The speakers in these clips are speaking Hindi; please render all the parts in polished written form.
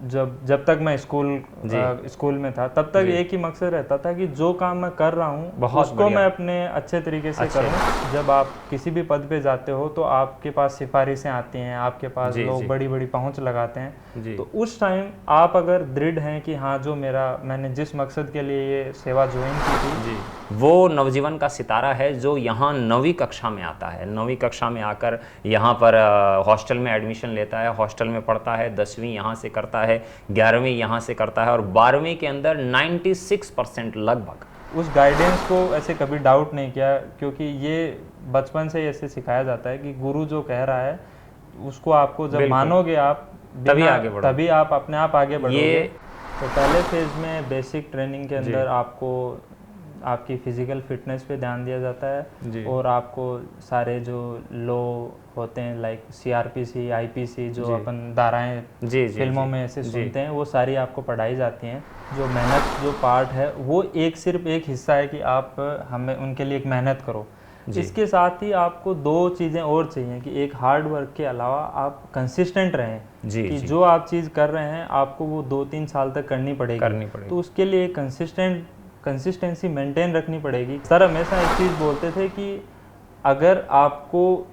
जब तक मैं स्कूल में था तब तक एक ही मकसद रहता था कि जो काम मैं कर रहा हूँ उसको मैं अपने अच्छे तरीके से करूँ। जब आप किसी भी पद पे जाते हो तो आपके पास सिफारिशें आती हैं, आपके पास लोग बड़ी बड़ी पहुँच लगाते हैं, तो उस टाइम आप अगर दृढ़ हैं कि हाँ जो मैंने जिस मकसद के लिए ये सेवा ज्वाइन की थी, वो नवजीवन का सितारा है जो यहाँ 9वीं कक्षा में आता है। 9वीं कक्षा में आकर यहाँ पर हॉस्टल में एडमिशन लेता है, हॉस्टल में पढ़ता है, 10वीं यहाँ से करता है, 11वीं यहाँ से करता है और 12वीं के अंदर 96% लगभग। उस गाइडेंस को ऐसे कभी डाउट नहीं किया, क्योंकि ये बचपन से ऐसे सिखाया जाता है कि गुरु जो कह रहा है उसको आपको जब मानोगे आप तभी आप अपने आप आगे बढ़ोगे। तो पहले फेज में बेसिक ट्रेनिंग के अंदर आपको आपकी फिजिकल फिटनेस पे ध्यान दिया जाता है और आपको सारे जो लॉ होते हैं लाइक सीआरपीसी, आईपीसी, जो अपन धाराएं फिल्मों में ऐसे सुनते हैं, वो सारी आपको पढ़ाई जाती हैं। जो मेहनत जो पार्ट है वो सिर्फ एक हिस्सा है कि आप हमें उनके लिए एक मेहनत करो। इसके साथ ही आपको 2 चीज़ें और चाहिए कि एक हार्ड वर्क के अलावा आप कंसिस्टेंट रहें कि जो आप चीज़ कर रहे हैं आपको वो 2-3 साल तक करनी पड़ेगी। तो उसके लिए कंसिस्टेंसी मेंटेन रखनी पड़ेगी। सर हमेशा एक चीज़ बोलते थे कि अगर आपको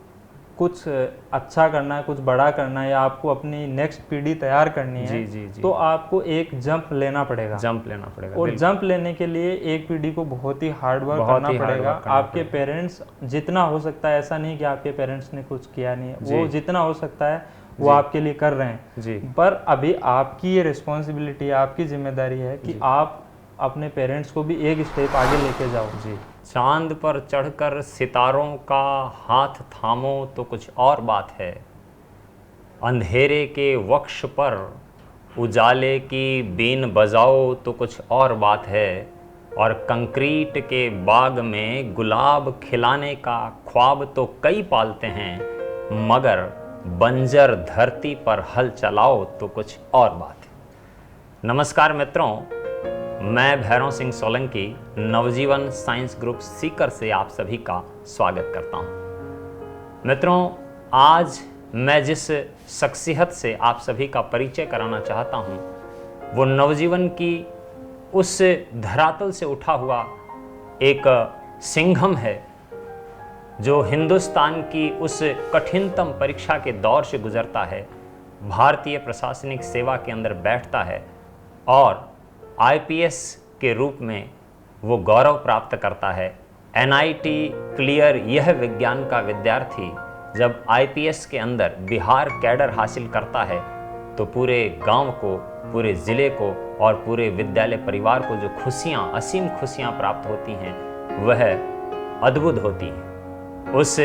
कुछ अच्छा करना है, कुछ बड़ा करना है या आपको अपनी नेक्स्ट पीढ़ी तैयार करनी है तो आपको एक जंप लेना पड़ेगा। और जंप लेने के लिए एक पीढ़ी को बहुत ही हार्ड वर्क करना पड़ेगा। आपके पेरेंट्स जितना हो सकता है, ऐसा नहीं कि आपके पेरेंट्स ने कुछ किया नहीं है, वो जितना हो सकता है वो आपके लिए कर रहे हैं, पर अभी आपकी ये रिस्पॉन्सिबिलिटी, आपकी जिम्मेदारी है कि आप अपने पेरेंट्स को भी एक स्टेप आगे लेके जाओ। चांद पर चढ़कर सितारों का हाथ थामो तो कुछ और बात है, अंधेरे के वक्ष पर उजाले की बीन बजाओ तो कुछ और बात है, और कंक्रीट के बाग में गुलाब खिलाने का ख्वाब तो कई पालते हैं, मगर बंजर धरती पर हल चलाओ तो कुछ और बात है। नमस्कार मित्रों, मैं भैरव सिंह सोलंकी नवजीवन साइंस ग्रुप सीकर से आप सभी का स्वागत करता हूं। मित्रों, आज मैं जिस शख्सियत से आप सभी का परिचय कराना चाहता हूं वो नवजीवन की उस धरातल से उठा हुआ एक सिंघम है जो हिंदुस्तान की उस कठिनतम परीक्षा के दौर से गुजरता है, भारतीय प्रशासनिक सेवा के अंदर बैठता है और आईपीएस के रूप में वो गौरव प्राप्त करता है। एनआईटी क्लियर यह विज्ञान का विद्यार्थी जब आईपीएस के अंदर बिहार कैडर हासिल करता है तो पूरे गांव को, पूरे ज़िले को और पूरे विद्यालय परिवार को जो खुशियाँ, असीम खुशियाँ प्राप्त होती हैं वह अद्भुत होती हैं। उस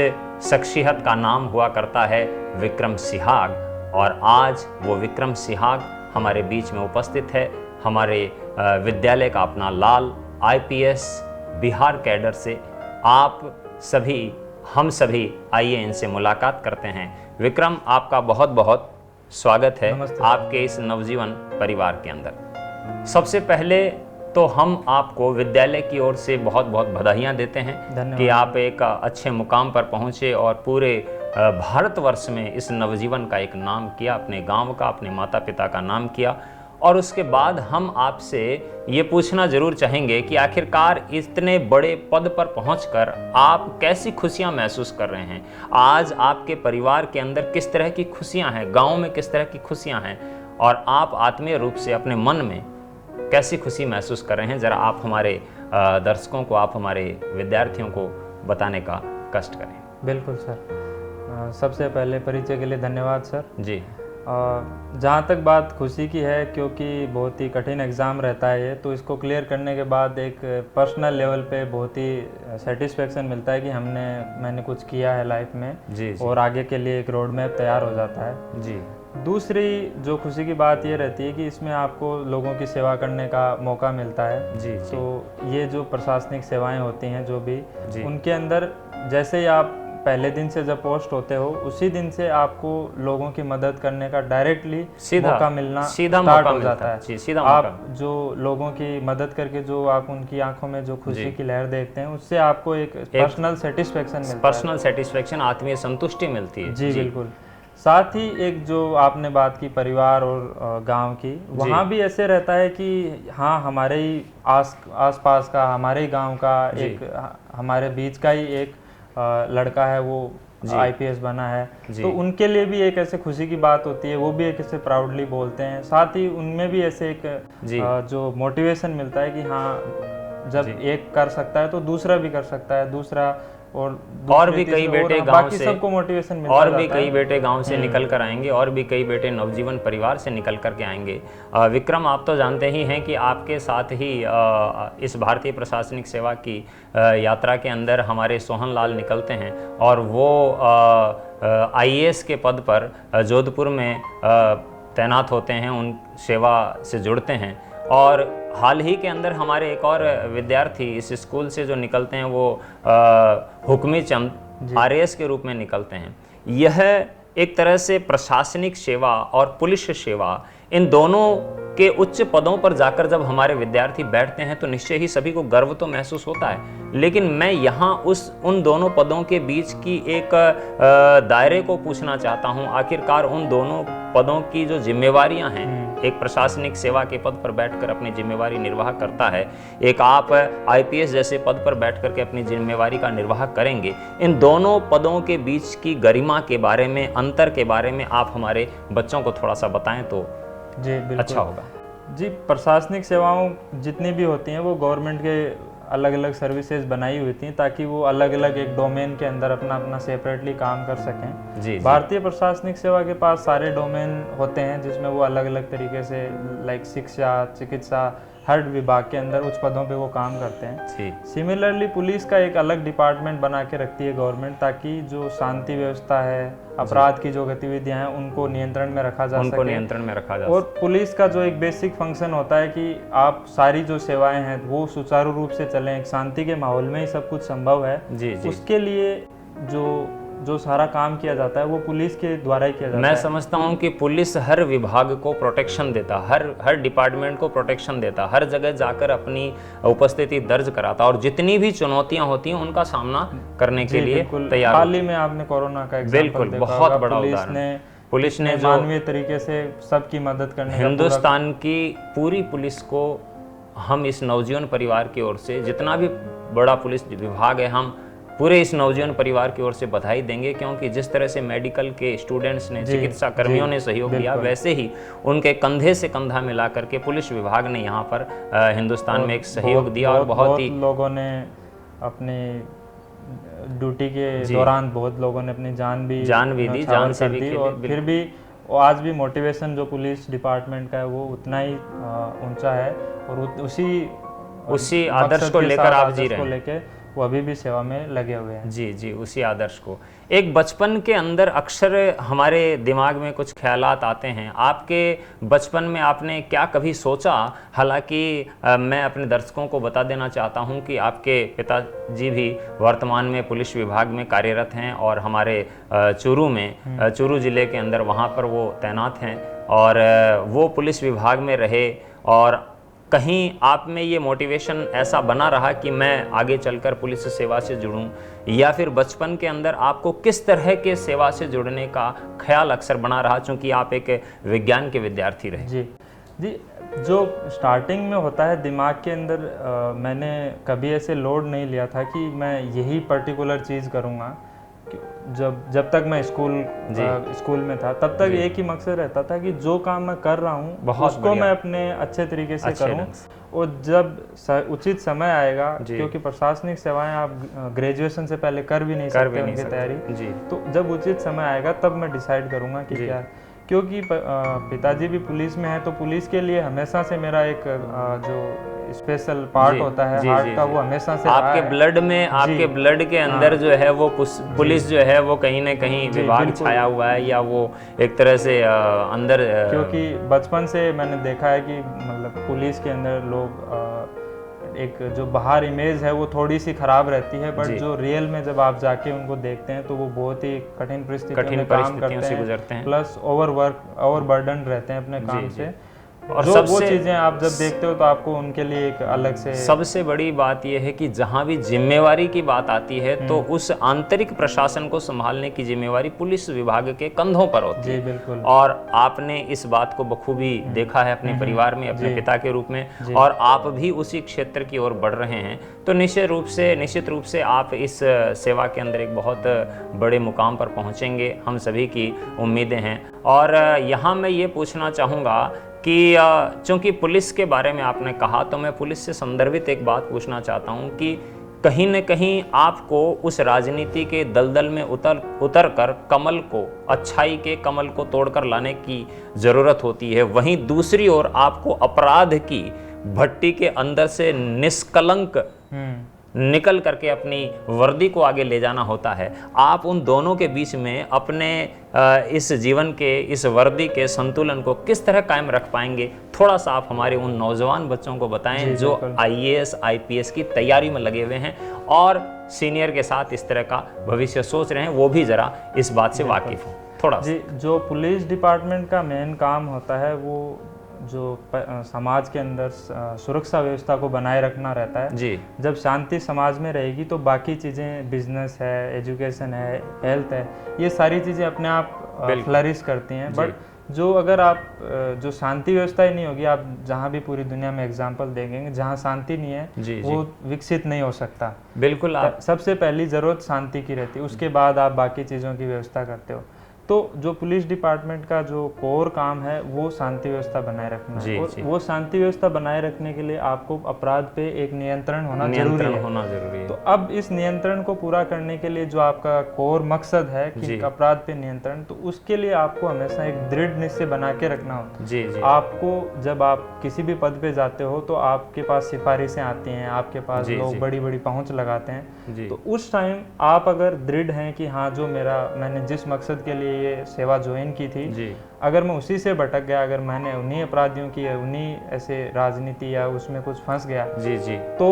शख्सियत का नाम हुआ करता है विक्रम सिहाग, और आज वो विक्रम सिहाग हमारे बीच में उपस्थित है। हमारे विद्यालय का अपना लाल आईपीएस बिहार कैडर से आप सभी, हम सभी आइए इनसे मुलाकात करते हैं। विक्रम, आपका बहुत बहुत स्वागत है आपके इस नवजीवन परिवार के अंदर। सबसे पहले तो हम आपको विद्यालय की ओर से बहुत बहुत बधाइयाँ देते हैं कि आप एक अच्छे मुकाम पर पहुँचे और पूरे भारतवर्ष में इस नवजीवन का एक नाम किया, अपने गांव का, अपने माता पिता का नाम किया। और उसके बाद हम आपसे ये पूछना ज़रूर चाहेंगे कि आखिरकार इतने बड़े पद पर पहुंचकर आप कैसी खुशियां महसूस कर रहे हैं। आज आपके परिवार के अंदर किस तरह की खुशियां हैं, गांव में किस तरह की खुशियां हैं, और आप आत्मीय रूप से अपने मन में कैसी खुशी महसूस कर रहे हैं। ज़रा आप हमारे दर्शकों को, आप हमारे विद्यार्थियों को बताने का कष्ट करें। बिल्कुल सर, सबसे पहले परिचय के लिए धन्यवाद सर जी। जहाँ तक बात खुशी की है, क्योंकि बहुत ही कठिन एग्ज़ाम रहता है ये, तो इसको क्लियर करने के बाद एक पर्सनल लेवल पे बहुत ही सेटिस्फेक्शन मिलता है कि मैंने कुछ किया है लाइफ में। जी। और आगे के लिए एक रोड मैप तैयार हो जाता है। जी। दूसरी जो खुशी की बात ये रहती है कि इसमें आपको लोगों की सेवा करने का मौका मिलता है। जी। तो ये जो प्रशासनिक सेवाएं होती हैं जो भी, उनके अंदर जैसे ही आप पहले दिन से जब पोस्ट होते हो उसी दिन से आपको लोगों की मदद करने का डायरेक्टली मौका मिलना स्टार्ट हो जाता है। सीधा आप जो लोगों की मदद करके जो आप उनकी आंखों में जो खुशी की लहर देखते हैं, उससे आपको एक पर्सनल सेटिस्फेक्शन मिलता है। पर्सनल सेटिस्फेक्शन, आत्मीय संतुष्टि मिलती है। जी बिल्कुल। साथ ही एक जो आपने बात की परिवार और गांव की, वहाँ भी ऐसे रहता है कि हाँ हमारे ही आस पास का, हमारे ही गांव का एक हमारे बीच का ही एक लड़का है, वो आईपीएस बना है, तो उनके लिए भी एक ऐसे खुशी की बात होती है, वो भी एक ऐसे प्राउडली बोलते हैं। साथ ही उनमें भी ऐसे एक जो मोटिवेशन मिलता है कि हाँ जब एक कर सकता है तो दूसरा भी कर सकता है, दूसरा और भी कई बेटे गांव से, सबको मोटिवेशन मिलता और भी कई बेटे गांव से निकल कर आएंगे, और भी कई बेटे नवजीवन परिवार से निकल कर के आएंगे। विक्रम, आप तो जानते ही हैं कि आपके साथ ही इस भारतीय प्रशासनिक सेवा की यात्रा के अंदर हमारे सोहन लाल निकलते हैं, और वो आईएएस के पद पर जोधपुर में तैनात होते हैं, उन सेवा से जुड़ते हैं। और हाल ही के अंदर हमारे एक और विद्यार्थी इस स्कूल से जो निकलते हैं वो हुक्मी चंद आरएएस के रूप में निकलते हैं। यह एक तरह से प्रशासनिक सेवा और पुलिस सेवा, इन दोनों के उच्च पदों पर जाकर जब हमारे विद्यार्थी बैठते हैं तो निश्चय ही सभी को गर्व तो महसूस होता है, लेकिन मैं यहाँ उन दोनों पदों के बीच की एक दायरे को पूछना चाहता हूँ। आखिरकार उन दोनों पदों की जो जिम्मेवारियां हैं, एक प्रशासनिक सेवा के पद पर बैठकर अपनी जिम्मेवारी निर्वाह करता है, एक आप आईपीएस जैसे पद पर बैठ करके अपनी जिम्मेवारी का निर्वाह करेंगे। इन दोनों पदों के बीच की गरिमा के बारे में, अंतर के बारे में आप हमारे बच्चों को थोड़ा सा बताएं तो जी बिल्कुल अच्छा होगा। जी, प्रशासनिक सेवाओं जितनी भी होती हैं वो गवर्नमेंट के अलग अलग सर्विसेज बनाई हुई थी ताकि वो अलग अलग एक डोमेन के अंदर अपना अपना सेपरेटली काम कर सकें। भारतीय प्रशासनिक सेवा के पास सारे डोमेन होते हैं जिसमें वो अलग अलग तरीके से लाइक शिक्षा, चिकित्सा, हर विभाग के अंदर उच्च पदों पे वो काम करते हैं। सिमिलरली पुलिस का एक अलग डिपार्टमेंट बना के रखती है गवर्नमेंट, ताकि जो शांति व्यवस्था है, अपराध की जो गतिविधियां हैं उनको नियंत्रण में रखा जा सके। और पुलिस का जो एक बेसिक फंक्शन होता है कि आप सारी जो सेवाएं हैं वो सुचारू रूप से चलें, एक शांति के माहौल में ही सब कुछ संभव है। उसके लिए जो सारा काम किया जाता है वो पुलिस के द्वारा ही किया जाता है। मैं समझता हूँ कि पुलिस हर विभाग को प्रोटेक्शन देता, हर डिपार्टमेंट को प्रोटेक्शन देता, हर जगह जाकर अपनी उपस्थिति दर्ज कराता, और जितनी भी चुनौतियां होती हैं उनका सामना करने के लिए तैयार। हाल ही में आपने कोरोना का बिल्कुल बहुत बड़ा उदाहरण, पुलिस ने जो मानवीय तरीके से सबकी मदद करने, हिंदुस्तान की पूरी पुलिस को हम इस नवजीवन परिवार की ओर से, जितना भी बड़ा पुलिस विभाग है, हम पूरे इस नवजीवन परिवार की ओर से बधाई देंगे, क्योंकि जिस तरह से मेडिकल के स्टूडेंट्स ने, चिकित्सा कर्मियों ने सहयोग दिया, वैसे ही उनके कंधे से कंधा मिला करके पुलिस विभाग ने यहाँ पर हिंदुस्तान में एक सहयोग दिया। और बहुत ही लोगों ने अपनी ड्यूटी के दौरान बहुत लोगों ने अपनी जान भी दी, जान से भी, और फिर भी आज भी मोटिवेशन जो पुलिस डिपार्टमेंट का है वो उतना ही ऊंचा है, और उसी आदर्श को लेकर आप जी रहे हैं, वो अभी भी सेवा में लगे हुए हैं। जी, उसी आदर्श को। एक बचपन के अंदर अक्सर हमारे दिमाग में कुछ ख्यालात आते हैं। आपके बचपन में आपने क्या कभी सोचा, हालांकि मैं अपने दर्शकों को बता देना चाहता हूं कि आपके पिताजी भी वर्तमान में पुलिस विभाग में कार्यरत हैं, और हमारे चूरू जिले के अंदर वहां पर वो तैनात हैं, और वो पुलिस विभाग में रहे, और कहीं आप में ये मोटिवेशन ऐसा बना रहा कि मैं आगे चलकर पुलिस सेवा से जुड़ूं, या फिर बचपन के अंदर आपको किस तरह के सेवा से जुड़ने का ख्याल अक्सर बना रहा, चूंकि आप एक विज्ञान के विद्यार्थी रहे? जी, जो स्टार्टिंग में होता है दिमाग के अंदर, मैंने कभी ऐसे लोड नहीं लिया था कि मैं यही पर्टिकुलर चीज़ करूँगा। जब तक मैं स्कूल में था तब तक एक ही मकसद रहता था कि जो काम मैं कर रहा हूँ उसको मैं अपने अच्छे तरीके से करूँ, और जब उचित समय आएगा, क्योंकि प्रशासनिक सेवाएं आप ग्रेजुएशन से पहले कर भी नहीं सकते उनकी तैयारी, तो जब उचित समय आएगा तब मैं डिसाइड करूँगा कि क्या, क्योंकि पिताजी भी पुलिस में है, तो पुलिस के लिए हमेशा से मेरा एक जो स्पेशल पार्ट होता है हार्ट का, वो हमेशा से आपके ब्लड में, आपके ब्लड के अंदर जो है वो पुलिस जो है वो कहीं ना कहीं विभाग छाया हुआ है, या वो एक तरह से अंदर, क्योंकि बचपन से मैंने देखा है कि मतलब पुलिस के अंदर लोग एक जो बाहर इमेज है वो थोड़ी सी खराब रहती है, बट जो रियल में जब आप जाके उनको देखते हैं तो वो बहुत ही कठिन परिस्थितियों में काम करते हैं, प्लस ओवरबर्डन रहते हैं अपने काम से। और जो वो चीज़ें आप जब देखते हो तो आपको उनके लिए एक अलग से सबसे बड़ी बात यह है कि जहां भी जिम्मेवारी की बात आती है तो उस आंतरिक प्रशासन को संभालने की जिम्मेवारी पुलिस विभाग के कंधों पर होती है। बिल्कुल। और आपने इस बात को बखूबी देखा है अपने परिवार में, अपने पिता के रूप में, और आप भी उसी क्षेत्र की ओर बढ़ रहे हैं, तो निश्चित रूप से आप इस सेवा के अंदर एक बहुत बड़े मुकाम पर पहुंचेंगे, हम सभी की उम्मीदें हैं। और यहाँ मैं ये पूछना चाहूँगा कि चूंकि पुलिस के बारे में आपने कहा, तो मैं पुलिस से संदर्भित एक बात पूछना चाहता हूं कि कहीं न कहीं आपको उस राजनीति के दलदल में उतर कर कमल को, अच्छाई के कमल को तोड़कर लाने की ज़रूरत होती है। वहीं दूसरी ओर आपको अपराध की भट्टी के अंदर से निष्कलंक निकल करके अपनी वर्दी को आगे ले जाना होता है। आप उन दोनों के बीच में अपने इस जीवन के, इस वर्दी के संतुलन को किस तरह कायम रख पाएंगे? थोड़ा सा आप हमारे उन नौजवान बच्चों को बताएं जो IAS IPS की तैयारी में लगे हुए हैं और सीनियर के साथ इस तरह का भविष्य सोच रहे हैं, वो भी जरा इस बात से वाकिफ हो थोड़ा सा। जो पुलिस डिपार्टमेंट का मेन काम होता है वो जो समाज के अंदर सुरक्षा व्यवस्था को बनाए रखना रहता है जी। जब शांति समाज में रहेगी तो बाकी चीज़ें, बिजनेस है, एजुकेशन है, हेल्थ है, ये सारी चीज़ें अपने आप फ्लरिश करती हैं। बट जो अगर आप जो शांति व्यवस्था ही नहीं होगी, आप जहाँ भी पूरी दुनिया में एग्जांपल देखेंगे, जहाँ शांति नहीं है वो विकसित नहीं हो सकता। बिल्कुल। आप सबसे पहली ज़रूरत शांति की रहती है, उसके बाद आप बाकी चीज़ों की व्यवस्था करते हो। तो जो पुलिस डिपार्टमेंट का जो कोर काम है वो शांति व्यवस्था बनाए रखना है। और वो शांति व्यवस्था बनाए रखने के लिए आपको अपराध पे एक नियंत्रण होना जरूरी है। तो अब इस नियंत्रण को पूरा करने के लिए जो आपका कोर मकसद है कि अपराध पे नियंत्रण, तो उसके लिए आपको हमेशा एक दृढ़ निश्चय बना के रखना होता है। आपको जब आप किसी भी पद पे जाते हो तो आपके पास सिफारिशें आती हैं, आपके पास लोग बड़ी बड़ी पहुंच लगाते हैं। तो उस टाइम आप अगर दृढ़ हैं कि हाँ, जो मैंने जिस मकसद के लिए ये सेवा ज्वाइन की थी, अगर मैं उसी से भटक गया, अगर मैंने उन्हीं अपराधियों की, उन्हीं ऐसे राजनीति या उसमें कुछ फंस गया, तो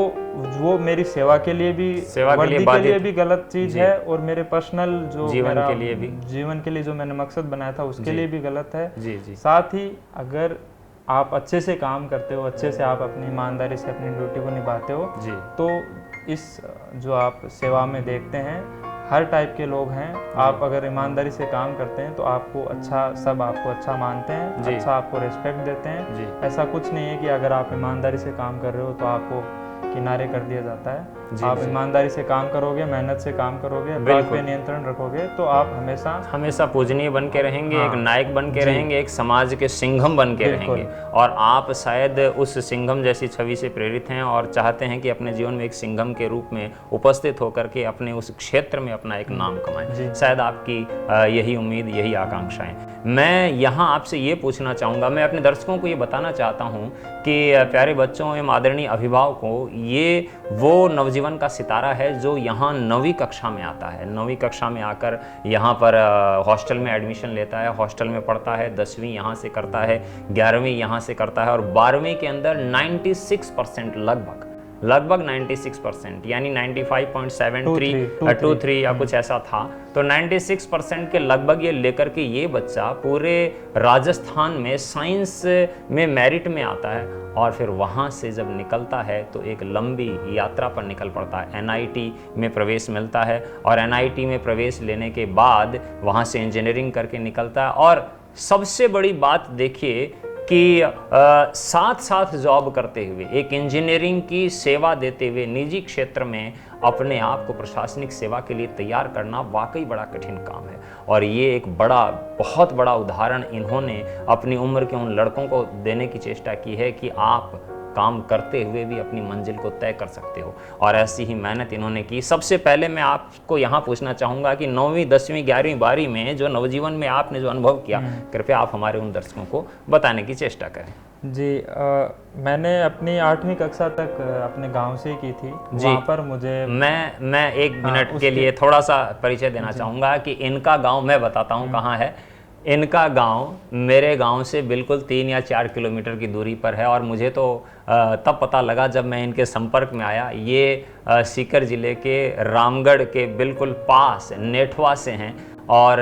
वो मेरी सेवा के लिए भी, वर्दी के लिए भी गलत चीज है, और मेरे पर्सनल जो जीवन के लिए जो मैंने मकसद बनाया था उसके लिए भी गलत है। साथ ही अगर आप अच्छे से काम करते हो, अच्छे से आप अपनी ईमानदारी से अपनी ड्यूटी को निभाते हो, तो इस जो आप सेवा में देखते हैं हर टाइप के लोग हैं। आप अगर ईमानदारी से काम करते हैं तो आपको सब आपको अच्छा मानते हैं, अच्छा आपको रिस्पेक्ट देते हैं। ऐसा कुछ नहीं है कि अगर आप ईमानदारी से काम कर रहे हो तो आपको किनारे कर दिया जाता है। आप ईमानदारी से काम करोगे, मेहनत से काम करोगे, अपराध पे नियंत्रण रखोगे, तो आप हमेशा पूजनीय बन के रहेंगे, एक नायक बन के रहेंगे, एक समाज के सिंघम बन के रहेंगे। और आप शायद उस सिंघम जैसी छवि से प्रेरित हैं और चाहते हैं कि अपने जीवन में एक सिंघम के रूप में उपस्थित होकर के अपने उस क्षेत्र में अपना एक नाम कमाएं। शायद आपकी यही उम्मीद, यही आकांक्षाएं। मैं यहाँ आपसे ये पूछना चाहूँगा, मैं अपने दर्शकों को ये बताना चाहता हूँ कि प्यारे बच्चों एवं आदरणीय अभिभावकों, ये वो नवजीवन का सितारा है जो यहाँ 9वीं कक्षा में आता है। 9वीं कक्षा में आकर यहाँ पर हॉस्टल में एडमिशन लेता है, हॉस्टल में पढ़ता है, 10वीं यहाँ से करता है, 11वीं यहाँ से करता है, और 12वीं के अंदर 96% लगभग 96%, यानी 95.73 या कुछ ऐसा था। तो 96% के लगभग ये लेकर के ये बच्चा पूरे राजस्थान में साइंस में मेरिट में आता है, और फिर वहाँ से जब निकलता है तो एक लंबी यात्रा पर निकल पड़ता है। NIT में प्रवेश मिलता है, और NIT में प्रवेश लेने के बाद वहाँ से इंजीनियरिंग करके निकलता है। और सबसे बड़ी बात देखिए कि साथ साथ जॉब करते हुए, एक इंजीनियरिंग की सेवा देते हुए निजी क्षेत्र में अपने आप को प्रशासनिक सेवा के लिए तैयार करना वाकई बड़ा कठिन काम है। और ये एक बहुत बड़ा उदाहरण इन्होंने अपनी उम्र के उन लड़कों को देने की चेष्टा की है कि आप काम करते हुए भी अपनी मंजिल को तय कर सकते हो, और ऐसी ही मेहनत इन्होंने की। सबसे पहले मैं आपको यहाँ पूछना चाहूँगा कि 9वीं 10वीं 11वीं 12वीं में जो नवजीवन में आपने जो अनुभव किया, कृपया आप हमारे उन दर्शकों को बताने की चेष्टा करें। जी, मैंने अपनी 8वीं कक्षा तक अपने गांव से की थी। वहाँ पर मुझे मैं 1 मिनट के लिए थोड़ा सा परिचय देना चाहूँगा कि इनका गाँव, मैं बताता हूँ कहाँ है। इनका गांव मेरे गांव से बिल्कुल 3 या 4 किलोमीटर की दूरी पर है, और मुझे तो तब पता लगा जब मैं इनके संपर्क में आया। ये सीकर जिले के रामगढ़ के बिल्कुल पास नेठवा से हैं, और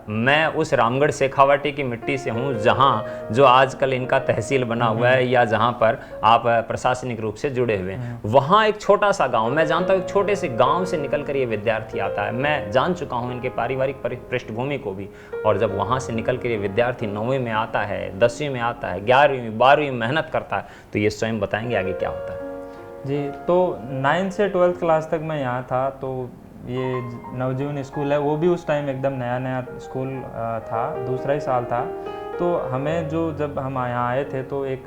मैं उस रामगढ़ शेखावाटी की मिट्टी से हूँ, जहाँ जो आजकल इनका तहसील बना हुआ है या जहाँ पर आप प्रशासनिक रूप से जुड़े हुए हैं, वहाँ एक छोटा सा गांव, मैं जानता हूँ एक छोटे से गांव से निकल कर ये विद्यार्थी आता है। मैं जान चुका हूँ इनके पारिवारिक पृष्ठभूमि को भी, और जब वहाँ से निकल कर ये विद्यार्थी 9वीं में आता है, 10वीं में आता है, 11वीं 12वीं मेहनत करता है, तो ये स्वयं बताएंगे आगे क्या होता है। जी, तो 9 से 12th क्लास तक मैं यहाँ था। तो ये नवजीवन स्कूल है, वो भी उस टाइम एकदम नया नया स्कूल था, दूसरा ही साल था। तो हमें जब हम यहाँ आए थे तो एक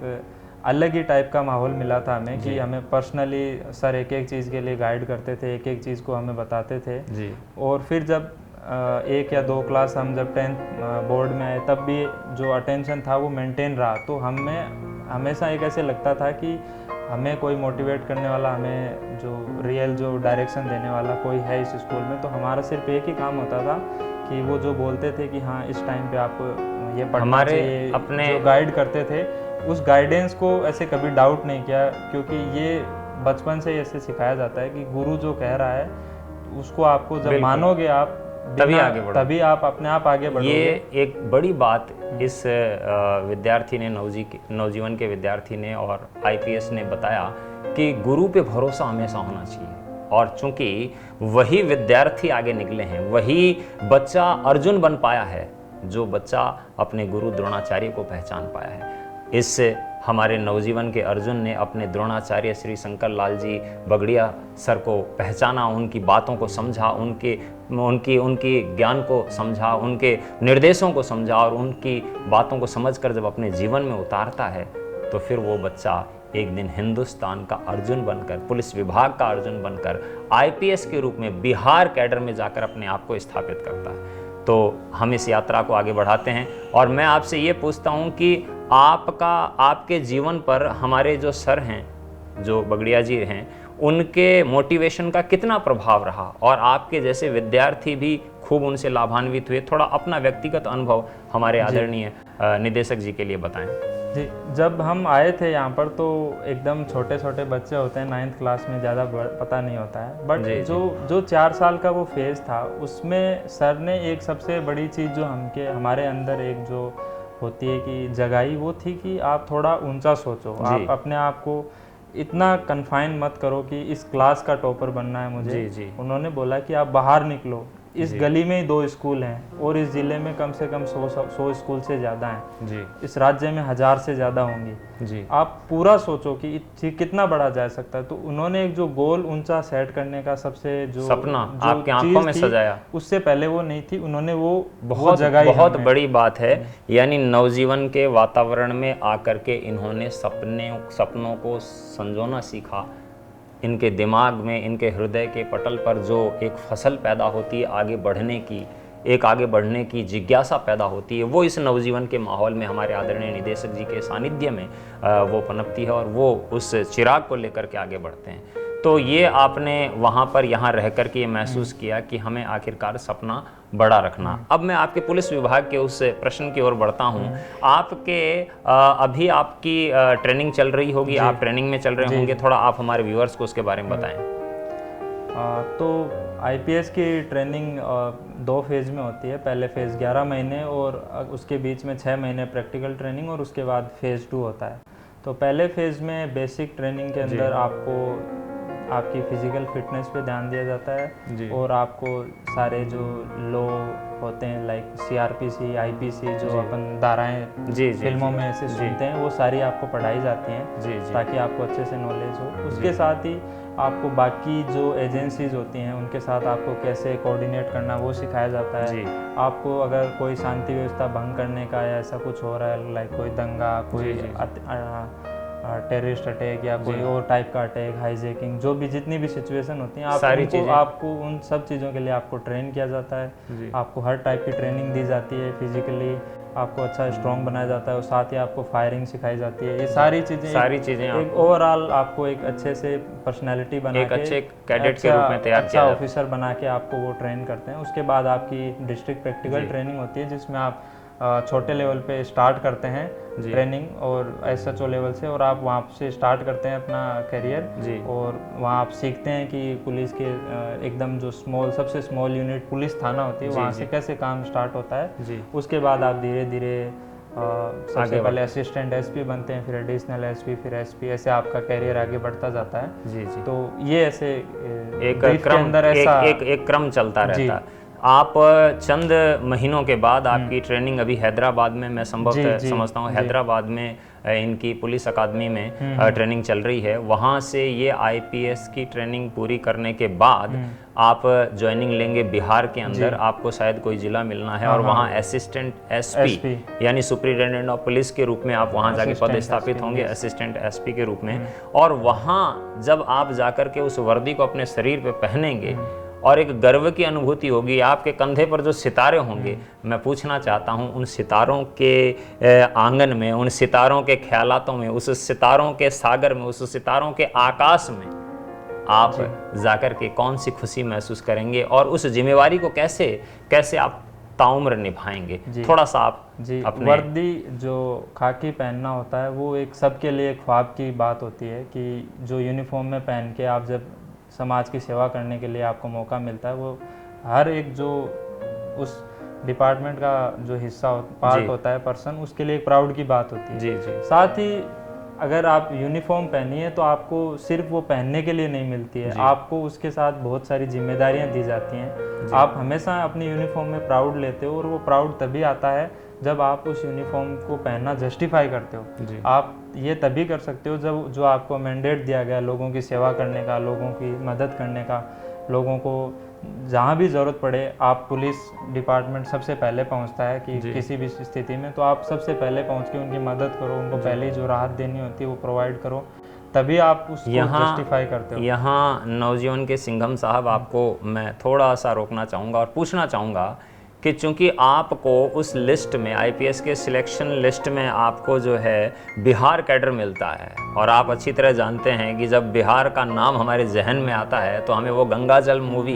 अलग ही टाइप का माहौल मिला था हमें, कि हमें पर्सनली सर एक एक चीज़ के लिए गाइड करते थे, एक एक चीज़ को हमें बताते थे जी। और फिर जब 1 या 2 क्लास हम जब 10th बोर्ड में आए, तब भी जो अटेंशन था वो मेंटेन रहा। तो हमें हमेशा एक ऐसे लगता था कि हमें कोई मोटिवेट करने वाला, हमें जो डायरेक्शन देने वाला कोई है इस स्कूल में। तो हमारा सिर्फ एक ही काम होता था कि वो जो बोलते थे कि हाँ इस टाइम पे आपको ये पढ़ना चाहिए, अपने जो गाइड करते थे उस गाइडेंस को ऐसे कभी डाउट नहीं किया, क्योंकि ये बचपन से ऐसे सिखाया जाता है कि गुरु जो कह रहा है उसको आपको जब मानोगे आप, तभी आगे बढ़ो, तभी आप अपने आप आगे बढ़ोगे। ये एक बड़ी बात इस विद्यार्थी ने, नवजीवन के विद्यार्थी ने और आईपीएस ने बताया कि गुरु पे भरोसा हमेशा होना चाहिए। और चूंकि वही विद्यार्थी आगे निकले हैं, वही बच्चा अर्जुन बन पाया है, जो बच्चा अपने गुरु द्रोणाचार्य को पहचान पाया है। इस हमारे नवजीवन के अर्जुन ने अपने द्रोणाचार्य श्री शंकर लाल जी बगड़िया सर को पहचाना, उनकी बातों को समझा, उनकी ज्ञान को समझा, उनके निर्देशों को समझा, और उनकी बातों को समझकर जब अपने जीवन में उतारता है तो फिर वो बच्चा एक दिन हिंदुस्तान का अर्जुन बनकर, पुलिस विभाग का अर्जुन बनकर, आईपीएस के रूप में बिहार कैडर में जाकर अपने आप को स्थापित करता है। तो हम इस यात्रा को आगे बढ़ाते हैं, और मैं आपसे ये पूछता हूँ कि आपके जीवन पर हमारे जो सर हैं, जो बगड़िया जी हैं, उनके मोटिवेशन का कितना प्रभाव रहा, और आपके जैसे विद्यार्थी भी खूब उनसे लाभान्वित हुए। थोड़ा अपना व्यक्तिगत अनुभव हमारे आदरणीय निदेशक जी के लिए बताएं। जी, जब हम आए थे यहाँ पर तो एकदम छोटे छोटे बच्चे होते हैं, 9th क्लास में, ज़्यादा पता नहीं होता है। बट जो 4 साल का वो फेज़ था, उसमें सर ने एक सबसे बड़ी चीज़ जो हमारे अंदर एक जो होती है कि जगाई, वो थी कि आप थोड़ा ऊंचा सोचो, आप अपने आप को इतना कन्फाइन मत करो कि इस क्लास का टॉपर बनना है मुझे। जी। उन्होंने बोला कि आप बाहर निकलो, इस गली में ही 2 स्कूल हैं और इस जिले में कम से कम 100 स्कूल से ज़्यादा हैं जी। इस राज्य में 1000 से ज़्यादा होंगी जी। आप पूरा सोचो कि कितना बड़ा जा सकता है। तो उन्होंने एक जो गोल ऊंचा सेट करने का सबसे जो सपना आपकी आंखों में सजाया, उससे पहले वो नहीं थी, उन्होंने वो बहुत बड़ी बात है। यानी नवजीवन के वातावरण में आकर के इन्होंने सपनों को संजोना सीखा। इनके दिमाग में, इनके हृदय के पटल पर जो एक फसल पैदा होती है आगे बढ़ने की जिज्ञासा पैदा होती है, वो इस नवजीवन के माहौल में हमारे आदरणीय निदेशक जी के सानिध्य में वो पनपती है, और वो उस चिराग को लेकर के आगे बढ़ते हैं। तो ये आपने वहाँ पर यहाँ रह कर के ये महसूस किया कि हमें आखिरकार सपना बड़ा रखना। अब मैं आपके पुलिस विभाग के उस प्रश्न की ओर बढ़ता हूँ। अभी आपकी ट्रेनिंग चल रही होगी, आप ट्रेनिंग में चल रहे होंगे, थोड़ा आप हमारे व्यूअर्स को उसके बारे में बताएं। तो आईपीएस की ट्रेनिंग 2 फेज़ में होती है। पहले फेज़ 11 महीने और उसके बीच में 6 महीने प्रैक्टिकल ट्रेनिंग, और उसके बाद फेज़ 2 होता है। तो पहले फेज़ में बेसिक ट्रेनिंग के अंदर आपको आपकी फिजिकल फिटनेस पे ध्यान दिया जाता है, और आपको सारे जो लॉ होते हैं लाइक सीआरपीसी, आईपीसी, जो अपन धाराएं फिल्मों में ऐसे सुनते हैं, वो सारी आपको पढ़ाई जाती हैं ताकि आपको अच्छे से नॉलेज हो। उसके साथ ही आपको बाकी जो एजेंसीज होती हैं उनके साथ आपको कैसे कोऑर्डिनेट करना वो सिखाया जाता है। आपको अगर कोई शांति व्यवस्था भंग करने का या ऐसा कुछ हो रहा है, लाइक कोई दंगा, कोई टेररिस्ट अटैक या कोई और टाइप का अटैक, हाईजैकिंग, जो भी जितनी भी सिचुएशन होती हैं, आपको उन सब चीज़ों के लिए आपको ट्रेन किया जाता है। आपको हर टाइप की ट्रेनिंग दी जाती है। फिजिकली आपको अच्छा स्ट्रॉन्ग बनाया जाता है, और साथ ही आपको फायरिंग सिखाई जाती है। ये सारी चीज़ें एक ओवरऑल आपको एक अच्छे से पर्सनैलिटी बना के, अच्छे कैडेट के रूप में तैयार किया, ऑफिसर बना के आपको वो ट्रेन करते हैं। उसके बाद आपकी डिस्ट्रिक्ट प्रैक्टिकल ट्रेनिंग होती है, जिसमें आप छोटे लेवल पे स्टार्ट करते हैं ट्रेनिंग, और SHO लेवल से, और आप वहाँ से स्टार्ट करते हैं अपना करियर, और वहाँ आप सीखते हैं कि पुलिस के एकदम जो सबसे स्मॉल यूनिट पुलिस थाना होती है वहाँ से कैसे काम स्टार्ट होता है। उसके बाद आप धीरे धीरे सबसे पहले असिस्टेंट SP बनते हैं, फिर एडिशनल SP, फिर SP, ऐसे आपका करियर आगे बढ़ता जाता है। तो ये ऐसे एक क्रम चलता रहता है। आप चंद महीनों के बाद आपकी ट्रेनिंग अभी हैदराबाद में, मैं संभवतः समझता हूँ हैदराबाद में इनकी पुलिस अकादमी में ट्रेनिंग चल रही है, वहाँ से ये IPS की ट्रेनिंग पूरी करने के बाद आप ज्वाइनिंग लेंगे बिहार के अंदर, आपको शायद कोई जिला मिलना है, और वहाँ असिस्टेंट SP यानी सुपरिटेंडेंट ऑफ पुलिस के रूप में आप वहाँ जाके पदस्थापित होंगे, असिस्टेंट SP के रूप में। और वहाँ जब आप जाकर के उस वर्दी को अपने शरीर पे पहनेंगे और एक गर्व की अनुभूति होगी, आपके कंधे पर जो सितारे होंगे, मैं पूछना चाहता हूं उन सितारों के आंगन में, उन सितारों के ख्यालातों में, उस सितारों के सागर में, उस सितारों के आकाश में आप जाकर के कौन सी खुशी महसूस करेंगे, और उस जिम्मेवारी को कैसे आप ताउम्र निभाएंगे? थोड़ा सा आप अपने वर्दी जो खाकी पहनना होता है वो एक सबके लिए ख्वाब की बात होती है कि जो यूनिफॉर्म में पहन के आप जब समाज की सेवा करने के लिए आपको मौका मिलता है, वो हर एक जो उस डिपार्टमेंट का जो हिस्सा पार्ट होता है पर्सन, उसके लिए एक प्राउड की बात होती है। जी। साथ ही अगर आप यूनिफॉर्म पहनी है तो आपको सिर्फ वो पहनने के लिए नहीं मिलती है, आपको उसके साथ बहुत सारी जिम्मेदारियां दी जाती हैं। आप हमेशा अपनी यूनिफॉर्म में प्राउड लेते हो, और वो प्राउड तभी आता है जब आप उस यूनिफॉर्म को पहनना जस्टिफाई करते हो। आप ये तभी कर सकते हो जब जो आपको मैंडेट दिया गया लोगों की सेवा करने का, लोगों की मदद करने का, लोगों को जहाँ भी ज़रूरत पड़े, आप पुलिस डिपार्टमेंट सबसे पहले पहुँचता है कि किसी भी स्थिति में, तो आप सबसे पहले पहुँच के उनकी मदद करो, उनको पहले जो राहत देनी होती है वो प्रोवाइड करो, तभी आप उसको जस्टिफाई करते हो। यहाँ नवजीवन के सिंघम साहब, आपको मैं थोड़ा सा रोकना चाहूँगा और पूछना चाहूँगा कि चूंकि आपको उस लिस्ट में, IPS के सिलेक्शन लिस्ट में आपको जो है बिहार कैडर मिलता है, और आप अच्छी तरह जानते हैं कि जब बिहार का नाम हमारे जहन में आता है तो हमें वो गंगा जल मूवी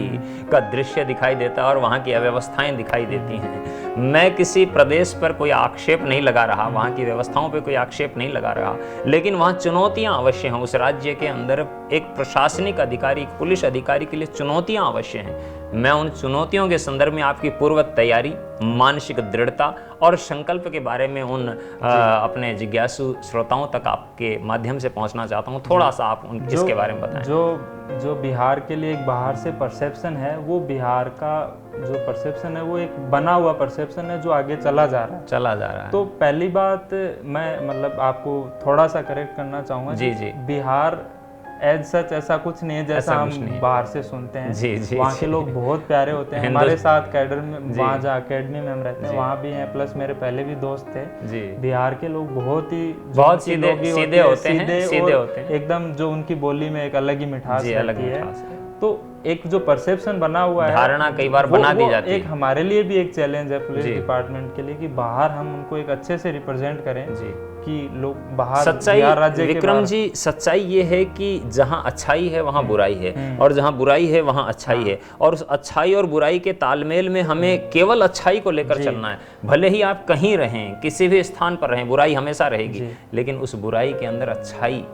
का दृश्य दिखाई देता है और वहाँ की अव्यवस्थाएं दिखाई देती हैं। मैं किसी प्रदेश पर कोई आक्षेप नहीं लगा रहा, वहाँ की व्यवस्थाओं पर कोई आक्षेप नहीं लगा रहा, लेकिन वहाँ चुनौतियाँ अवश्य हैं। उस राज्य के अंदर एक प्रशासनिक अधिकारी, एक पुलिस अधिकारी के लिए चुनौतियाँ अवश्य हैं। मैं उन चुनौतियों के संदर्भ में आपकी पूर्व तैयारी, मानसिक दृढ़ता और संकल्प के बारे में उन अपने जिज्ञासु श्रोताओं तक आपके माध्यम से पहुंचना चाहता हूं। थोड़ा सा आप इसके बारे में बताएं। जो बिहार के लिए एक बाहर से परसेप्शन है, वो बिहार का जो परसेप्शन है वो एक बना हुआ परसेप्शन है जो आगे चला जा रहा है। तो पहली बात मैं मतलब आपको थोड़ा सा करेक्ट करना चाहूँगा। जी। बिहार एज सच ऐसा कुछ नहीं है जैसा हम बाहर से सुनते हैं। वहाँ के लोग बहुत प्यारे होते हैं, हमारे साथ कैडर में, वहाँ जहाँ अकेडमी में हम रहते हैं वहाँ भी हैं, प्लस मेरे पहले भी दोस्त थे। बिहार के लोग बहुत सीधे होते हैं, एकदम जो उनकी बोली में एक अलग ही मिठास रहती है। तो एक जो परसेप्शन बना हुआ है, धारणा कई बार बना दी जाती है। एक हमारे लिए भी एक चैलेंज है पुलिस डिपार्टमेंट के लिए कि बाहर हम उनको एक अच्छे से रिप्रेजेंट करें कि लोग बाहर सच्चाई, विक्रम जी, सच्चाई ये है कि जहाँ अच्छाई है वहाँ बुराई है, और जहाँ बुराई है वहाँ अच्छाई है, और उस अच्छाई और बुराई के तालमेल में हमें केवल अच्छाई को लेकर चलना है। भले ही आप कहीं रहें, किसी भी स्थान पर रहें, बुराई हमेशा रहेगी, लेकिन उस बुराई के अंदर अच्छाई,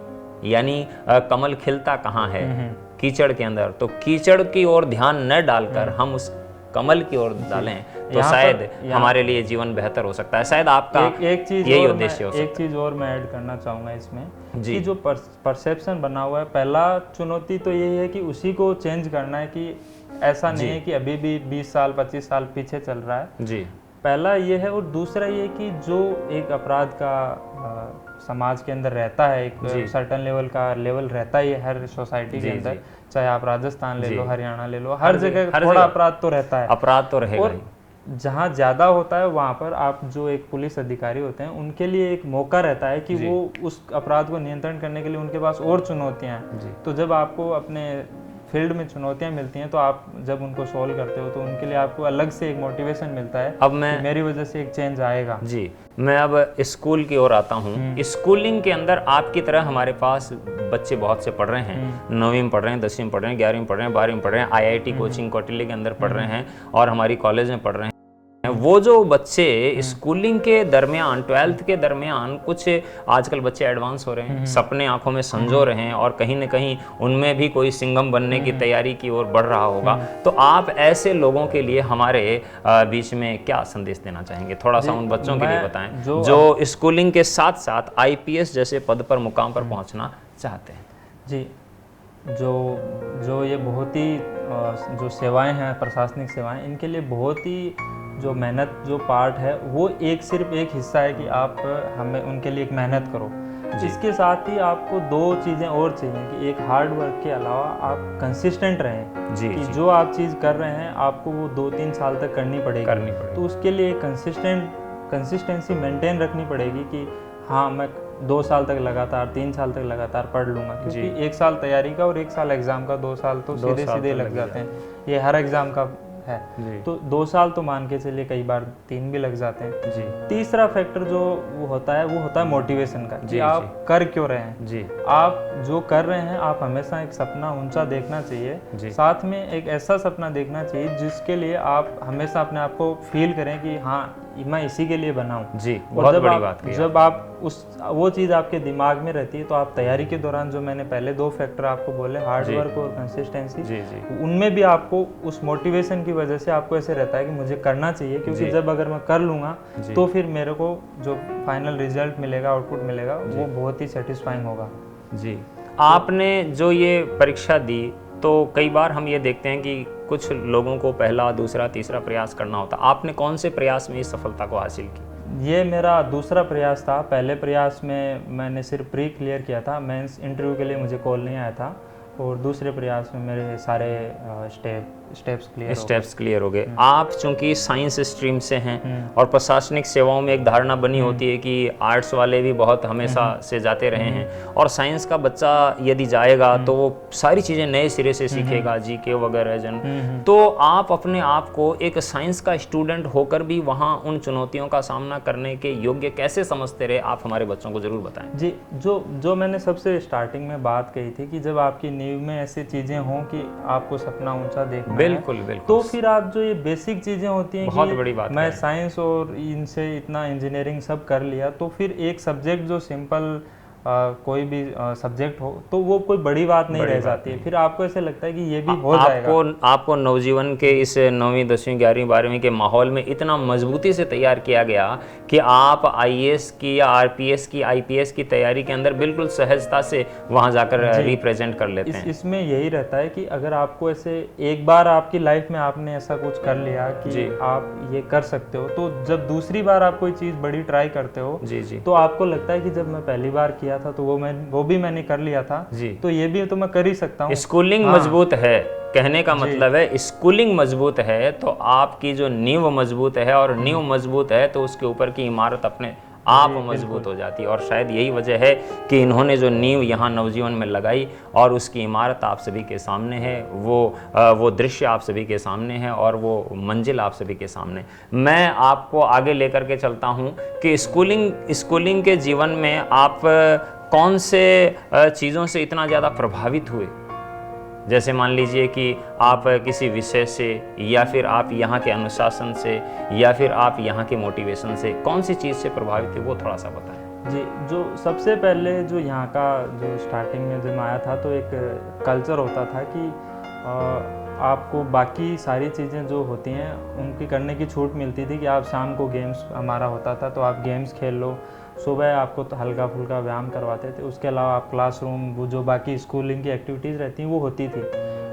यानी कमल खिलता कहाँ है? कीचड़ के अंदर। तो कीचड़ की ओर ध्यान न डालकर हम उस कमल की ओर डालें तो शायद हमारे लिए जीवन बेहतर हो सकता है। शायद आपका एक चीज यही उद्देश्य हो सकता है। एक चीज और मैं ऐड करना चाहूँगा इसमें कि जो परसेप्शन बना हुआ है, पहला चुनौती तो यही है कि उसी को चेंज करना है कि ऐसा नहीं है कि अभी भी 20 साल 25 साल पीछे चल रहा है जी। पहला ये है, और दूसरा ये कि जो एक अपराध का समाज के अंदर रहता है, एक सर्टन लेवल रहता ही है हर सोसाइटी के अंदर, चाहे आप राजस्थान ले लो, हरियाणा ले लो, हर जगह थोड़ा अपराध तो रहता है, अपराध तो रहेगा। और जहाँ ज़्यादा होता है वहाँ पर आप जो एक पुलिस अधिकारी होते हैं उनके लिए एक मौका रहता है कि वो उस अपराध को नियंत्रण करने के लिए उनके पास और चुनौतियाँ हैं। तो जब आपको अपने फील्ड में चुनौतियां मिलती हैं तो आप जब उनको सॉल्व करते हो तो उनके लिए आपको अलग से एक मोटिवेशन मिलता है। अब मेरी वजह से एक चेंज आएगा जी। मैं अब स्कूल की ओर आता हूँ। स्कूलिंग के अंदर आपकी तरह हमारे पास बच्चे बहुत से पढ़ रहे हैं, 9वीं में पढ़ रहे हैं, 10वीं में पढ़ रहे हैं, 11वीं में पढ़ रहे हैं, 12वीं में पढ़ रहे हैं, IIT कोचिंग कौटिल्य के अंदर पढ़ रहे हैं, और हमारी कॉलेज में पढ़ रहे हैं, वो जो बच्चे स्कूलिंग के दरमियान, 12th के दरमियान, कुछ आजकल बच्चे एडवांस हो रहे हैं, सपने आंखों में संजो रहे हैं और कहीं ना कहीं उनमें भी कोई सिंघम बनने की तैयारी की ओर बढ़ रहा होगा, तो आप ऐसे लोगों के लिए हमारे बीच में क्या संदेश देना चाहेंगे? थोड़ा सा उन बच्चों के लिए बताएं जो स्कूलिंग के साथ साथ IPS जैसे पद पर, मुकाम पर पहुंचना चाहते हैं। जी, जो ये बहुत ही जो सेवाएं हैं, प्रशासनिक सेवाएं, इनके लिए बहुत ही जो मेहनत जो पार्ट है वो सिर्फ एक हिस्सा है कि आप हमें उनके लिए एक मेहनत करो। इसके साथ ही आपको 2 चीज़ें और चाहिए कि एक हार्ड वर्क के अलावा आप कंसिस्टेंट रहें कि जो आप चीज़ कर रहे हैं आपको वो 2-3 साल तक करनी पड़ेगी। तो उसके लिए कंसिस्टेंसी मेंटेन रखनी पड़ेगी कि हाँ मैं 2 साल तक लगातार, 3 साल तक लगातार पढ़ लूँगा, क्योंकि 1 साल तैयारी का और 1 साल एग्ज़ाम का, 2 साल तो सीधे लग जाते हैं, ये हर एग्ज़ाम का है। तो 2 साल तो मान के चलिए, कई बार 3 भी लग जाते हैं। जी। तीसरा फैक्टर जो वो होता है मोटिवेशन का, कि आप कर क्यों रहे हैं। जी। आप जो कर रहे हैं, आप हमेशा एक सपना ऊंचा देखना चाहिए, साथ में एक ऐसा सपना देखना चाहिए जिसके लिए आप हमेशा अपने आप को फील करें कि हाँ मैं इसी के लिए बना हूँ। जी, बहुत बड़ी बात है। जब आप वो चीज़ आपके दिमाग में रहती है तो आप तैयारी के दौरान, जो मैंने पहले 2 फैक्टर आपको बोले, हार्ड वर्क और कंसिस्टेंसी, उनमें भी आपको उस मोटिवेशन की वजह से आपको ऐसे रहता है कि मुझे करना चाहिए, क्योंकि जब अगर मैं कर लूँगा तो फिर मेरे को जो फाइनल रिजल्ट मिलेगा, आउटपुट मिलेगा, वो बहुत ही सेटिस्फाइंग होगा। जी। आपने जो ये परीक्षा दी तो कई बार हम ये देखते हैं कि कुछ लोगों को पहला, दूसरा, तीसरा प्रयास करना होता, आपने कौन से प्रयास में इस सफलता को हासिल की? ये मेरा दूसरा प्रयास था। पहले प्रयास में मैंने सिर्फ प्री क्लियर किया था, मेंस इंटरव्यू के लिए मुझे कॉल नहीं आया था, और दूसरे प्रयास में मेरे सारे स्टेप्स क्लियर हो गए। आप चूंकि साइंस स्ट्रीम से हैं और प्रशासनिक सेवाओं में एक धारणा बनी होती है कि आर्ट्स वाले भी बहुत हमेशा से जाते रहे हैं, और साइंस का बच्चा यदि जाएगा तो वो सारी चीज़ें नए सिरे से सीखेगा, जीके वगैरह जन। तो आप अपने आप को एक साइंस का स्टूडेंट होकर भी वहाँ उन चुनौतियों का सामना करने के योग्य कैसे समझते रहे? आप हमारे बच्चों को जरूर बताएं। जी, जो मैंने सबसे स्टार्टिंग में बात कही थी कि जब आपकी नींव में ऐसी चीज़ें हों कि आपको सपना ऊंचा देखना है, बिल्कुल, तो फिर आप जो ये बेसिक चीज़ें होती हैं, बहुत बड़ी बात, मैं साइंस और इनसे इतना इंजीनियरिंग सब कर लिया, तो फिर एक सब्जेक्ट जो सिंपल कोई भी सब्जेक्ट हो तो वो कोई बड़ी बात नहीं रह जाती है। फिर आपको ऐसे लगता है कि ये भी हो जाएगा। आपको नवजीवन के इस 9वीं 10वीं 11वीं 12वीं के माहौल में इतना मजबूती से तैयार किया गया कि आप IAS की या RPS की, IPS की तैयारी के अंदर बिल्कुल सहजता से वहां जाकर रिप्रेजेंट कर लेते हैं। इसमें यही रहता है कि अगर आपको ऐसे एक बार आपकी लाइफ में आपने ऐसा कुछ कर लिया कि आप ये कर सकते हो, तो जब दूसरी बार आप कोई चीज़ बड़ी ट्राई करते हो तो आपको लगता है कि जब मैं पहली बार किया था तो वो भी मैंने कर लिया था, तो ये भी तो मैं कर ही सकता हूँ। स्कूलिंग मजबूत है, कहने का मतलब है स्कूलिंग मजबूत है तो आपकी जो नींव मजबूत है, और नींव मजबूत है तो उसके ऊपर की इमारत अपने आप मजबूत हो जाती है। और शायद यही वजह है कि इन्होंने जो नींव यहाँ नवजीवन में लगाई और उसकी इमारत आप सभी के सामने है, वो दृश्य आप सभी के सामने है और वो मंजिल आप सभी के सामने। मैं आपको आगे लेकर के चलता हूँ कि स्कूलिंग के जीवन में आप कौन से चीज़ों से इतना ज़्यादा प्रभावित हुए? जैसे मान लीजिए कि आप किसी विषय से, या फिर आप यहाँ के अनुशासन से, या फिर आप यहाँ के मोटिवेशन से, कौन सी चीज़ से प्रभावित थे, वो थोड़ा सा बताएं। जी, जो सबसे पहले जो यहाँ का जो स्टार्टिंग में जब मैं आया था तो एक कल्चर होता था कि आपको बाकी सारी चीज़ें जो होती हैं उनकी करने की छूट मिलती थी, कि आप शाम को गेम्स हमारा होता था तो आप गेम्स खेल लो, सुबह आपको तो हल्का फुल्का व्यायाम करवाते थे, उसके अलावा आप क्लासरूम वो जो बाकी स्कूलिंग की एक्टिविटीज़ रहती हैं वो होती थी।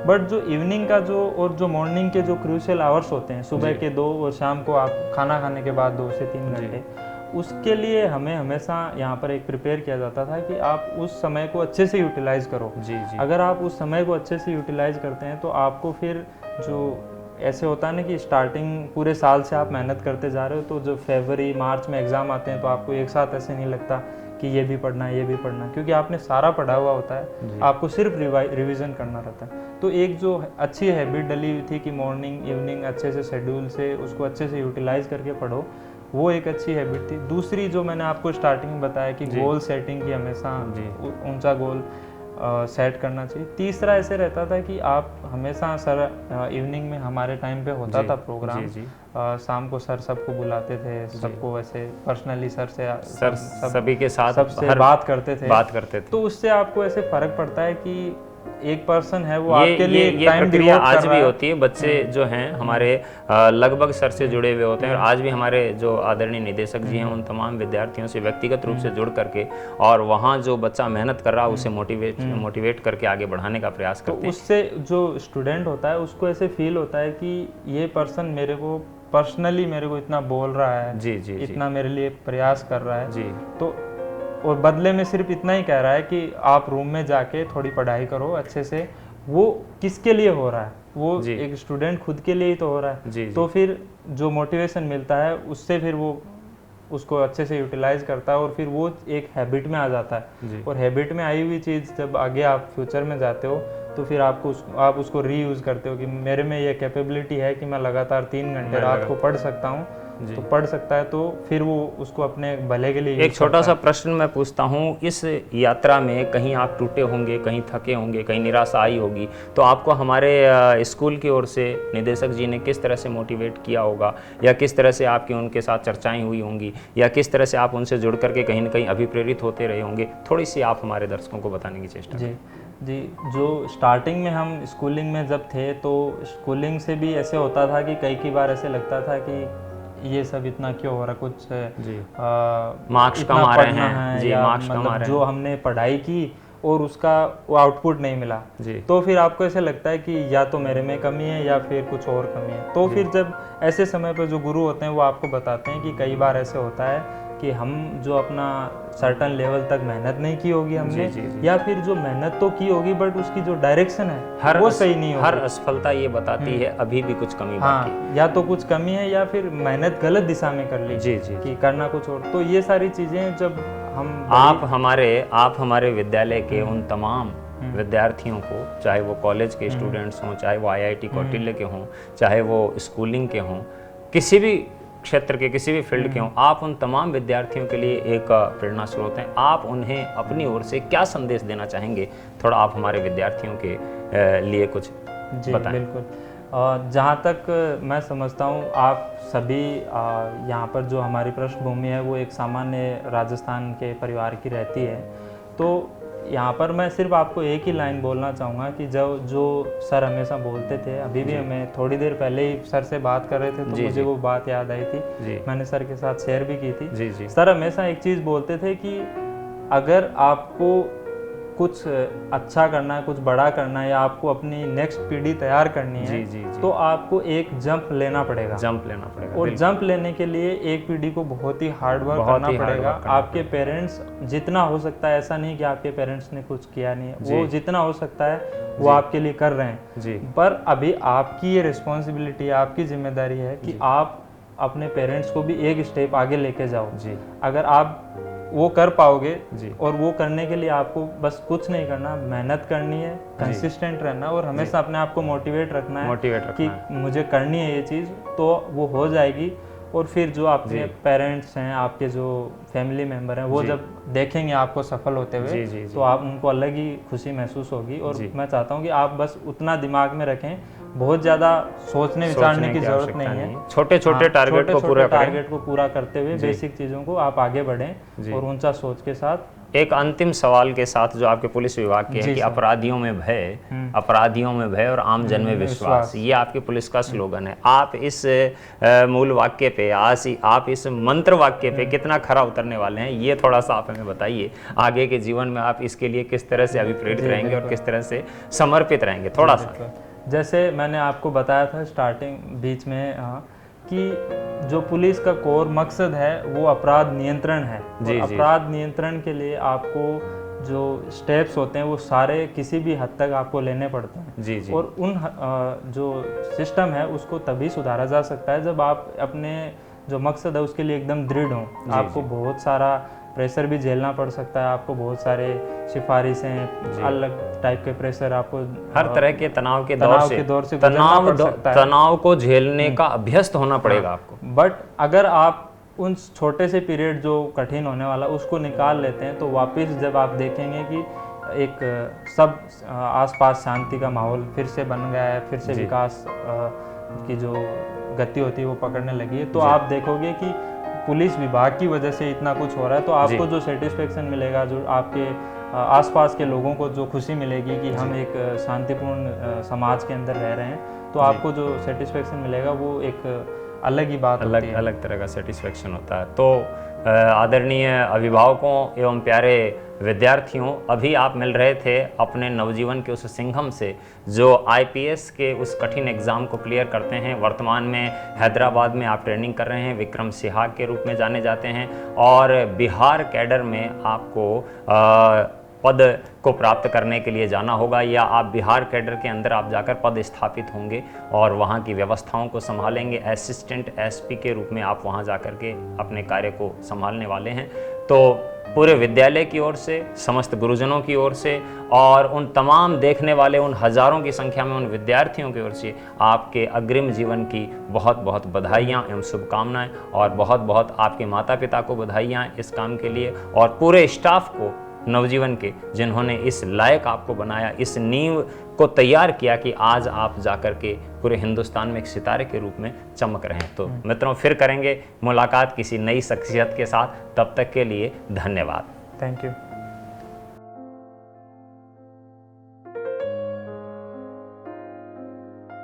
बट जो इवनिंग का जो मॉर्निंग के जो क्रूशियल आवर्स होते हैं, सुबह के 2 और शाम को आप खाना खाने के बाद 2 से 3 घंटे, उसके लिए हमें हमेशा यहाँ पर एक प्रिपेयर किया जाता था कि आप उस समय को अच्छे से यूटिलाइज़ करो। अगर आप उस समय को अच्छे से यूटिलाइज़ करते हैं तो आपको फिर जो ऐसे होता है ना कि स्टार्टिंग पूरे साल से आप मेहनत करते जा रहे हो, तो जब फरवरी मार्च में एग्ज़ाम आते हैं तो आपको एक साथ ऐसे नहीं लगता कि ये भी पढ़ना है, ये भी पढ़ना, क्योंकि आपने सारा पढ़ा हुआ होता है, आपको सिर्फ रिवीजन करना रहता है। तो एक जो अच्छी हैबिट डली हुई थी कि मॉर्निंग इवनिंग अच्छे से शेड्यूल से उसको अच्छे से यूटिलाइज़ करके पढ़ो, वो एक अच्छी हैबिट थी। दूसरी जो मैंने आपको स्टार्टिंग में बताया कि गोल सेटिंग की, हमेशा ऊंचा गोल, सेट करना चाहिए। तीसरा ऐसे रहता था कि आप हमेशा सर इवनिंग में हमारे टाइम पे होता था प्रोग्राम, शाम को सर सबको बुलाते थे, सबको ऐसे पर्सनली सर सभी के साथ सबसे बात करते थे। तो उससे आपको ऐसे फर्क पड़ता है कि एक पर्सन है वो आपके लिए ये प्रक्रिया आज भी होती है। बच्चे जो हैं हमारे लगभग सर से जुड़े हुए होते हैं और आज भी हमारे जो आदरणीय निदेशक जी हैं उन तमाम विद्यार्थियों से व्यक्तिगत रूप से जुड़ करके और वहाँ जो बच्चा मेहनत कर रहा है उसे मोटिवेट करके आगे बढ़ाने का प्रयास करते हैं। उससे जो स्टूडेंट होता है उसको ऐसे फील होता है कि ये पर्सन मेरे को पर्सनली मेरे को इतना बोल रहा है, जी इतना मेरे लिए प्रयास कर रहा है जी, तो और बदले में सिर्फ इतना ही कह रहा है कि आप रूम में जाके थोड़ी पढ़ाई करो अच्छे से। वो किसके लिए हो रहा है? वो एक स्टूडेंट खुद के लिए ही तो हो रहा है। तो फिर जो मोटिवेशन मिलता है उससे फिर वो उसको अच्छे से यूटिलाइज करता है और फिर वो एक हैबिट में आ जाता है। और हैबिट में आई हुई चीज़ जब आगे आप फ्यूचर में जाते हो तो फिर आप उसको रीयूज करते हो कि मेरे में ये कैपेबिलिटी है कि मैं लगातार 3 घंटे रात को पढ़ सकता हूँ, तो पढ़ सकता है। तो फिर वो उसको अपने भले के लिए एक छोटा सा प्रश्न मैं पूछता हूँ, इस यात्रा में कहीं आप टूटे होंगे, कहीं थके होंगे, कहीं निराशा आई होगी, तो आपको हमारे स्कूल की ओर से निदेशक जी ने किस तरह से मोटिवेट किया होगा या किस तरह से आपकी उनके साथ चर्चाएं हुई होंगी या किस तरह से आप उनसे जुड़ करके कहीं ना कहीं अभिप्रेरित होते रहे होंगे? थोड़ी सी आप हमारे दर्शकों को बताने की चेष्टा करें। जी, जो स्टार्टिंग में हम स्कूलिंग में जब थे तो स्कूलिंग से भी ऐसे होता था कि कई बार ऐसे लगता था कि ये सब इतना क्यों हो रहा, कुछ मार्क्स कम आ रहे हैं जी, मार्क्स कम आ रहे हैं, जो हमने पढ़ाई की और उसका वो आउटपुट नहीं मिला जी। तो फिर आपको ऐसे लगता है कि या तो मेरे में कमी है या फिर कुछ और कमी है। तो फिर जब ऐसे समय पर जो गुरु होते हैं वो आपको बताते हैं कि कई बार ऐसे होता है कि हम जो अपना सर्टन लेवल तक मेहनत नहीं की होगी हमने, या फिर जो मेहनत तो की होगी बट उसकी जो डायरेक्शन है वो सही नहीं होगी। हर असफलता ये बताती है अभी भी कुछ कमी बाकी है, या तो कुछ कमी है या फिर मेहनत गलत दिशा में कर ली जी कि करना कुछ और। तो ये सारी चीजें जब हम आप हमारे विद्यालय के उन तमाम विद्यार्थियों को, चाहे वो कॉलेज के स्टूडेंट्स हों, चाहे वो IIT कौटिल्य के हों, चाहे वो स्कूलिंग के हों, किसी भी क्षेत्र के किसी भी फील्ड के हों, आप उन तमाम विद्यार्थियों के लिए एक प्रेरणा स्रोत हैं। आप उन्हें अपनी ओर से क्या संदेश देना चाहेंगे? थोड़ा आप हमारे विद्यार्थियों के लिए कुछ बताएं। बिल्कुल, जहाँ तक मैं समझता हूँ आप सभी यहाँ पर जो हमारी पृष्ठभूमि है वो एक सामान्य राजस्थान के परिवार की रहती है। तो यहाँ पर मैं सिर्फ आपको एक ही लाइन बोलना चाहूँगा कि जो सर हमेशा बोलते थे, अभी भी हमें थोड़ी देर पहले ही सर से बात कर रहे थे तो मुझे वो बात याद आई थी, मैंने सर के साथ शेयर भी की थी। सर हमेशा एक चीज़ बोलते थे कि अगर आपको कुछ अच्छा करना है, कुछ बड़ा करना है या आपको अपनी नेक्स्ट पीढ़ी तैयार करनी है तो आपको एक जंप लेना पड़ेगा। और जंप लेने के लिए एक पीढ़ी को बहुत ही हार्ड वर्क करना पड़ेगा। आपके पेरेंट्स जितना हो सकता है, ऐसा नहीं कि आपके पेरेंट्स ने कुछ किया नहीं है, वो जितना हो सकता है वो आपके लिए कर रहे हैं, पर अभी आपकी ये रिस्पॉन्सिबिलिटी, आपकी जिम्मेदारी है कि आप अपने पेरेंट्स को भी एक स्टेप आगे लेके जाओ। अगर आप वो कर पाओगे और वो करने के लिए आपको बस कुछ नहीं करना, मेहनत करनी है, कंसिस्टेंट रहना और हमेशा अपने आप को मोटिवेट रखना है कि मुझे करनी है ये चीज़, तो वो हो जाएगी। और फिर जो आपके पेरेंट्स हैं, आपके जो फैमिली मेंबर हैं, वो जब देखेंगे आपको सफल होते हुए तो आप उनको अलग ही खुशी महसूस होगी। और मैं चाहता हूँ कि आप बस उतना दिमाग में रखें, बहुत ज़्यादा सोचने विचारने की जरूरत नहीं है। छोटे छोटे टारगेट को पूरा करते हुए बेसिक चीज़ों को आप आगे बढ़ें और ऊंचा सोच के साथ। एक अंतिम सवाल के साथ जो आपके पुलिस विभाग के है कि अपराधियों में भय और आम जन में विश्वास, ये आपके पुलिस का स्लोगन है। आप इस मूल वाक्य पे, आप इस मंत्र वाक्य पे कितना खरा उतरने वाले हैं, ये थोड़ा सा आप हमें बताइए। आगे के जीवन में आप इसके लिए किस तरह से अभिप्रेरित रहेंगे और किस तरह से समर्पित रहेंगे, थोड़ा सा। जैसे मैंने आपको बताया था स्टार्टिंग बीच में कि जो पुलिस का कोर मकसद है वो अपराध नियंत्रण है। अपराध नियंत्रण के लिए आपको जो स्टेप्स होते हैं वो सारे किसी भी हद तक आपको लेने पड़ते हैं। और उन जो सिस्टम है उसको तभी सुधारा जा सकता है जब आप अपने जो मकसद है उसके लिए एकदम दृढ़ हों। आपको बहुत सारा प्रेशर भी झेलना पड़ सकता है, आपको बहुत सारे सिफारिशें, अलग टाइप के प्रेशर, आपको हर तरह के तनाव के दौर से तनाव को झेलने का अभ्यस्त होना पड़ेगा आपको। बट अगर आप उन छोटे से पीरियड जो कठिन होने वाला उसको निकाल लेते हैं तो वापस जब आप देखेंगे कि एक सब आसपास शांति का माहौल फिर से बन गया है, फिर से विकास की जो गति होती है वो पकड़ने लगी है। तो आप देखोगे कि पुलिस विभाग की वजह से इतना कुछ हो रहा है, तो आपको जो सेटिस्फेक्शन मिलेगा, जो आपके आसपास के लोगों को जो खुशी मिलेगी कि हम एक शांतिपूर्ण समाज के अंदर रह रहे हैं, तो आपको जो सेटिस्फेक्शन मिलेगा वो एक अलग ही बात होती है, अलग तरह का सेटिस्फेक्शन होता है। तो आदरणीय अभिभावकों एवं प्यारे विद्यार्थियों, अभी आप मिल रहे थे अपने नवजीवन के उस सिंघम से जो IPS के उस कठिन एग्ज़ाम को क्लियर करते हैं। वर्तमान में हैदराबाद में आप ट्रेनिंग कर रहे हैं, विक्रम सिहाग के रूप में जाने जाते हैं, और बिहार कैडर में आपको पद को प्राप्त करने के लिए जाना होगा, या आप बिहार कैडर के अंदर आप जाकर पद स्थापित होंगे और वहाँ की व्यवस्थाओं को संभालेंगे। असिस्टेंट SP के रूप में आप वहाँ जाकर के अपने कार्य को संभालने वाले हैं। तो पूरे विद्यालय की ओर से, समस्त गुरुजनों की ओर से, और उन तमाम देखने वाले उन हज़ारों की संख्या में उन विद्यार्थियों की ओर से आपके अग्रिम जीवन की बहुत बहुत बधाइयाँ एवं शुभकामनाएं, और बहुत बहुत आपके माता पिता को बधाइयाँ इस काम के लिए, और पूरे स्टाफ को नवजीवन के, जिन्होंने इस लायक आपको बनाया, इस नींव को तैयार किया कि आज आप जाकर के पूरे हिंदुस्तान में एक सितारे के रूप में चमक रहे हैं। तो मित्रों, फिर करेंगे मुलाकात किसी नई शख्सियत के साथ, तब तक के लिए धन्यवाद। Thank you.